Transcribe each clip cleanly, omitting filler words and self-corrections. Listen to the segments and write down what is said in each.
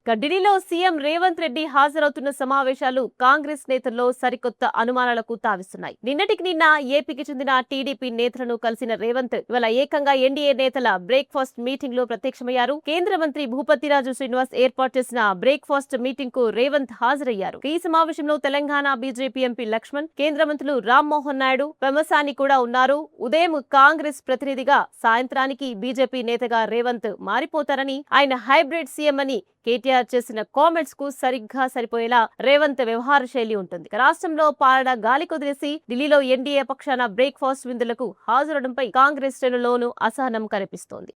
ఢిల్లీలో సీఎం రేవంత్ రెడ్డి హాజరవుతున్న సమావేశాలు కాంగ్రెస్ నేతల్లో సరికొత్త అనుమానాలకు తావిస్తున్నాయి. నిన్నటికి నిన్న ఏపీకి చెందిన టీడీపీ నేతలను కలిసిన రేవంత్ ఇవాళ ఏకంగా ఎన్డీఏ నేతల బ్రేక్ఫాస్ట్ మీటింగ్ లో ప్రత్యక్షమయ్యారు. కేంద్ర మంత్రి భూపతిరాజు శ్రీనివాస్ ఏర్పాటు చేసిన బ్రేక్ఫాస్ట్ మీటింగ్ కు రేవంత్ హాజరయ్యారు. ఈ సమావేశంలో తెలంగాణ బీజేపీ ఎంపీ లక్ష్మణ్, కేంద్ర మంత్రులు రామ్మోహన్ నాయుడు, పెమసాని కూడా ఉన్నారు. ఉదయం కాంగ్రెస్ ప్రతినిధిగా, సాయంత్రానికి బీజేపీ నేతగా రేవంత్ మారిపోతారని, ఆయన హైబ్రిడ్ సీఎం అని కేటీఆర్ చేసిన కామెంట్స్ కు సరిగ్గా సరిపోయేలా రేవంత్ వ్యవహార శైలి ఉంటుంది. రాష్ట్రంలో పాలన గాలి కుదిరేసి ఢిల్లీలో ఎన్డీఏ పక్షాన బ్రేక్ఫాస్ట్ విందులకు హాజరవడంపై కాంగ్రెస్ శ్రేణుల్లోనూ అసహనం కనిపిస్తోంది.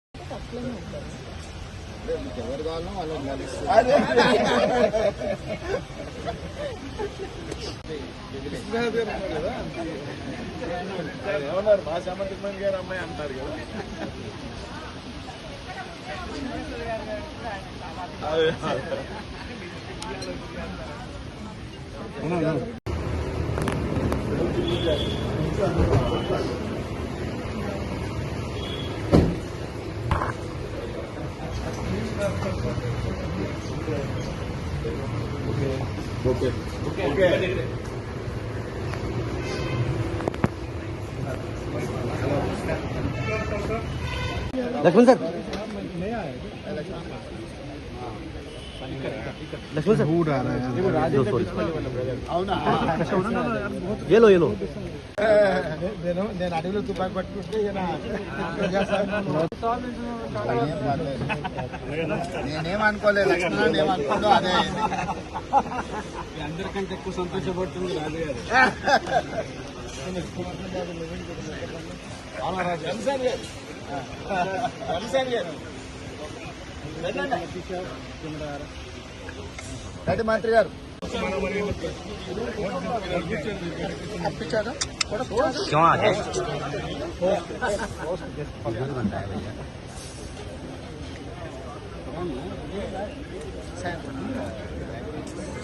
Laxman sir, Laxman sir food आ रहा है। ये लो నేను అడవిలో తుపాకి పట్టుకుంటే నేనేమనుకోలేదు, లక్ష్మణ ఏమనుకుంటో అదే అందరికంటే ఎక్కువ సంతోషపడుతుంది రాజు గారు. రెడ్డి మంత్రి గారు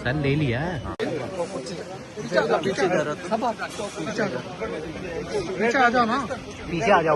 सर ले लिया पीछे आ जाओ ना, पीछे आ जाओ।